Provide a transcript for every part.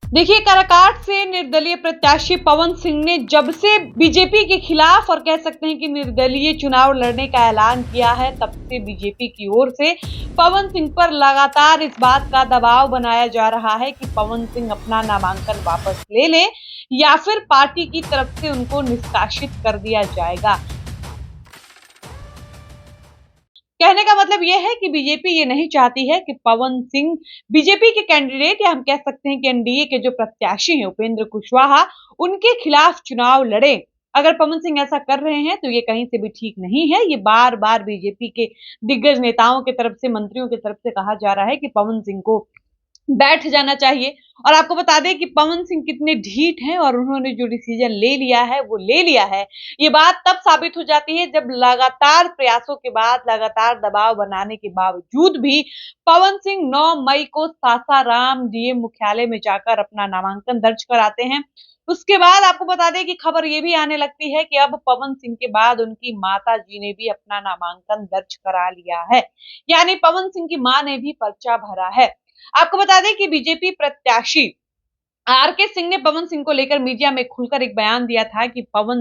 देखिए, काराकाट से निर्दलीय प्रत्याशी पवन सिंह ने जब से बीजेपी के खिलाफ और कह सकते हैं कि निर्दलीय चुनाव लड़ने का ऐलान किया है, तब से बीजेपी की ओर से पवन सिंह पर लगातार इस बात का दबाव बनाया जा रहा है कि पवन सिंह अपना नामांकन वापस ले लें या फिर पार्टी की तरफ से उनको निष्कासित कर दिया जाएगा। कहने का मतलब यह है कि बीजेपी ये नहीं चाहती है कि पवन सिंह बीजेपी के कैंडिडेट या हम कह सकते हैं कि एनडीए के जो प्रत्याशी हैं उपेंद्र कुशवाहा उनके खिलाफ चुनाव लड़े। अगर पवन सिंह ऐसा कर रहे हैं तो ये कहीं से भी ठीक नहीं है। ये बार बार बीजेपी के दिग्गज नेताओं की तरफ से, मंत्रियों की तरफ से कहा जा रहा है कि पवन सिंह को बैठ जाना चाहिए। और आपको बता दें कि पवन सिंह कितने ढीठ हैं और उन्होंने जो डिसीजन ले लिया है वो ले लिया है। ये बात तब साबित हो जाती है जब लगातार प्रयासों के बाद, लगातार दबाव बनाने के बावजूद भी पवन सिंह 9 मई को सासाराम डीएम मुख्यालय में जाकर अपना नामांकन दर्ज कराते हैं। उसके बाद आपको बता दें कि खबर ये भी आने लगती है कि अब पवन सिंह के बाद उनकी माता जी ने भी अपना नामांकन दर्ज करा लिया है। यानी पवन सिंह की मां ने भी पर्चा भरा है। आपको बता दें कि बीजेपी प्रत्याशी आरके सिंह ने पवन सिंह को लेकर मीडिया में खुलकर एक बयान दिया था कि पवन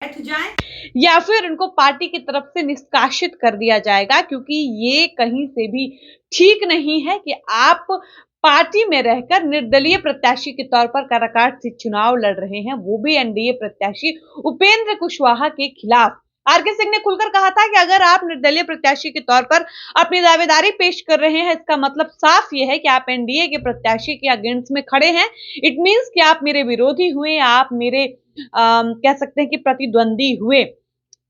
बैठ जाएं या फिर उनको पार्टी की तरफ से निष्कासित कर दिया जाएगा, क्योंकि ये कहीं से भी ठीक नहीं है कि आप पार्टी में रहकर निर्दलीय प्रत्याशी के तौर पर काराकाट से चुनाव लड़ रहे हैं, वो भी एनडीए प्रत्याशी उपेंद्र कुशवाहा के खिलाफ। आरके सिंह ने खुलकर कहा था कि अगर आप निर्दलीय प्रत्याशी के तौर पर अपनी दावेदारी पेश कर रहे हैं, इसका मतलब साफ ये है कि आप एनडीए के प्रत्याशी के अगेंस्ट में खड़े हैं। इट मींस कि आप मेरे विरोधी हुए, आप मेरे कह सकते हैं कि प्रतिद्वंदी हुए।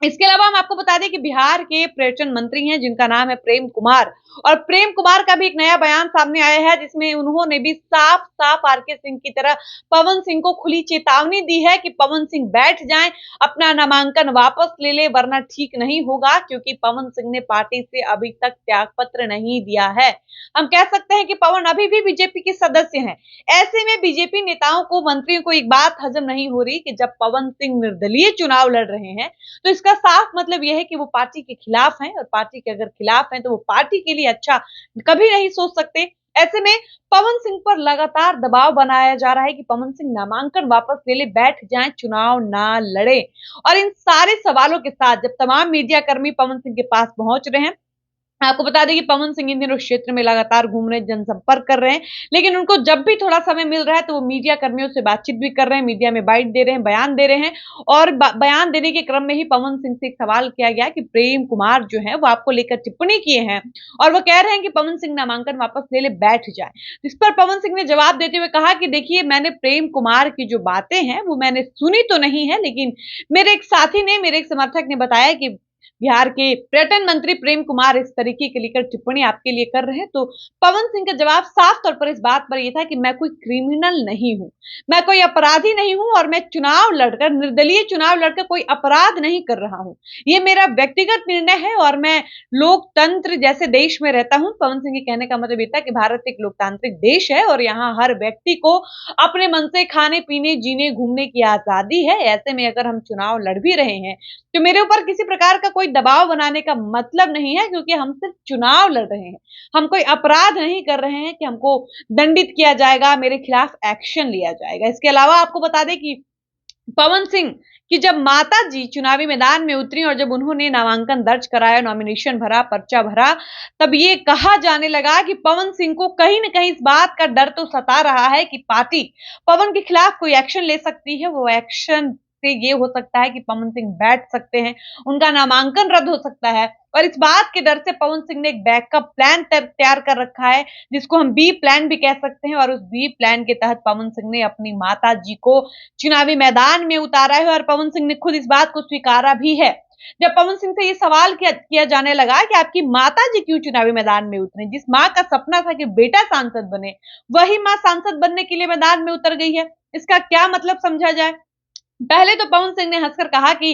इसके अलावा हम आपको बता दें कि बिहार के पर्यटन मंत्री हैं जिनका नाम है प्रेम कुमार, और प्रेम कुमार का भी एक नया बयान सामने आया है जिसमें उन्होंने भी साफ-साफ आरके सिंह की तरह पवन सिंह को खुली चेतावनी दी है कि पवन सिंह बैठ जाएं, अपना नामांकन वापस ले ले, वरना ठीक नहीं होगा, क्योंकि पवन सिंह ने पार्टी से अभी तक त्यागपत्र नहीं दिया है। हम कह सकते हैं कि पवन अभी भी बीजेपी के सदस्य हैं। ऐसे में बीजेपी नेताओं को, मंत्रियों को एक बात हजम नहीं हो रही कि जब पवन सिंह निर्दलीय चुनाव लड़ रहे हैं तो इसका साफ मतलब यह है कि वो पार्टी के खिलाफ हैं, और पार्टी के अगर खिलाफ हैं तो वो पार्टी के लिए अच्छा कभी नहीं सोच सकते। ऐसे में पवन सिंह पर लगातार दबाव बनाया जा रहा है कि पवन सिंह नामांकन वापस ले ले, बैठ जाएं, चुनाव ना लड़े। और इन सारे सवालों के साथ जब तमाम मीडिया कर्मी पवन सिंह के पास पहुंच रहे हैं, आपको बता दें कि पवन सिंह इन दिनों क्षेत्र में लगातार घूम रहे हैं, जनसंपर्क कर रहे हैं, लेकिन उनको जब भी थोड़ा समय मिल रहा है तो वो मीडिया कर्मियों से बातचीत भी कर रहे हैं, मीडिया में बाइट दे रहे हैं, बयान दे रहे हैं। और बयान देने के क्रम में ही पवन सिंह से एक सवाल किया गया कि प्रेम कुमार जो है वो आपको लेकर टिप्पणी किए हैं और वो कह रहे हैं कि पवन सिंह नामांकन वापस ले ले, बैठ जाए। इस पर पवन सिंह ने जवाब देते हुए कहा कि देखिए, मैंने प्रेम कुमार की जो बातें हैं वो मैंने सुनी तो नहीं है, लेकिन मेरे एक साथी ने, मेरे एक समर्थक ने बताया कि बिहार के पर्यटन मंत्री प्रेम कुमार इस तरीके के लेकर टिप्पणी आपके लिए कर रहे हैं। तो पवन सिंह का जवाब साफ तौर पर इस बात पर यह था कि मैं कोई क्रिमिनल नहीं हूं, मैं कोई अपराधी नहीं हूं, और मैं चुनाव लड़कर, निर्दलीय चुनाव लड़कर कोई अपराध नहीं कर रहा हूं। ये मेरा व्यक्तिगत निर्णय है और मैं लोकतंत्र जैसे देश में रहता हूं। पवन सिंह के कहने का मतलब ये था कि भारत एक लोकतांत्रिक देश है और यहाँ हर व्यक्ति को अपने मन से खाने पीने, जीने घूमने की आजादी है। ऐसे में अगर हम चुनाव लड़ भी रहे हैं तो मेरे ऊपर किसी प्रकार का कोई दबाव बनाने का मतलब नहीं है, क्योंकि हम सिर्फ चुनाव लड़ रहे हैं। हम कोई अपराध नहीं कर रहे हैं कि हमको दंडित किया जाएगा, मेरे खिलाफ एक्शन लिया जाएगा। इसके अलावा आपको बता दें कि पवन सिंह की जब माताजी चुनावी मैदान में उतरी और जब उन्होंने नामांकन दर्ज कराया, नॉमिनेशन भरा, पर्चा भरा, तब ये कहा जाने लगा कि पवन सिंह को कहीं न कहीं इस बात का डर तो सता रहा है कि पार्टी पवन के खिलाफ कोई एक्शन ले सकती है। वो एक्शन से ये हो सकता है कि पवन सिंह बैठ सकते हैं, उनका नामांकन रद्द हो सकता है। और इस बात के डर से पवन सिंह ने एक बैकअप प्लान तैयार कर रखा है, जिसको हम बी प्लान भी कह सकते हैं, और उस बी प्लान के तहत पवन सिंह ने अपनी माताजी को चुनावी मैदान में उतारा है और पवन सिंह ने खुद इस बात को स्वीकारा भी है। जब पवन सिंह से ये सवाल किया जाने लगा कि आपकी माताजी क्यों चुनावी मैदान में उतरे, जिस माँ का सपना था कि बेटा सांसद बने, वही माँ सांसद बनने के लिए मैदान में उतर गई है, इसका क्या मतलब समझा जाए? पहले तो पवन सिंह ने हंसकर कहा कि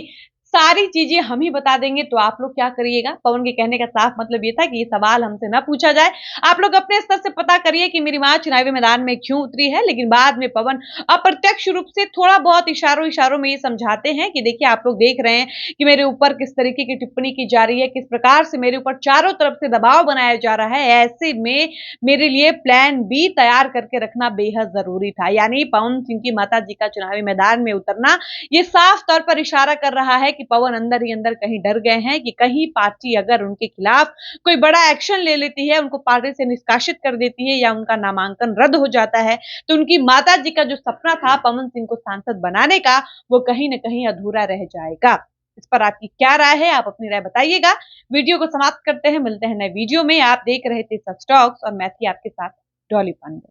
सारी चीज़ें हम ही बता देंगे तो आप लोग क्या करिएगा? पवन के कहने का साफ मतलब ये था कि ये सवाल हमसे ना पूछा जाए। आप लोग अपने स्तर से पता करिए कि मेरी माँ चुनावी मैदान में क्यों उतरी है, लेकिन बाद में पवन अप्रत्यक्ष रूप से थोड़ा-बहुत इशारों-इशारों में ये समझाते हैं कि देखिए आप लोग देख रहे हैं कि मेरे ऊपर किस तरीके की टिप्पणी की जा रही है, किस प्रकार से मेरे ऊपर चारों तरफ से दबाव बनाया जा रहा है। ऐसे में मेरे लिए प्लान बी तैयार करके रखना बेहद ज़रूरी था। यानी पवन सिंह की माताजी का चुनावी मैदान में उतरना ये साफ तौर पर इशारा कर रहा है कि पवन अंदर ही अंदर कहीं डर गए हैं कि कहीं पार्टी अगर उनके खिलाफ कोई बड़ा एक्शन ले लेती है, उनको पार्टी से निष्कासित कर देती है या उनका नामांकन रद्द हो जाता है, तो उनकी माताजी का जो सपना था पवन सिंह को सांसद बनाने का, वो कहीं न कहीं अधूरा रह जाएगा। इस पर आपकी क्या राय है? आप अपनी राय बताइएगा। वीडियो को समाप्त करते हैं, मिलते हैं नए वीडियो में। आप देख रहे थे सच टॉक्स और मैं थी आपके साथ डॉली पांडे।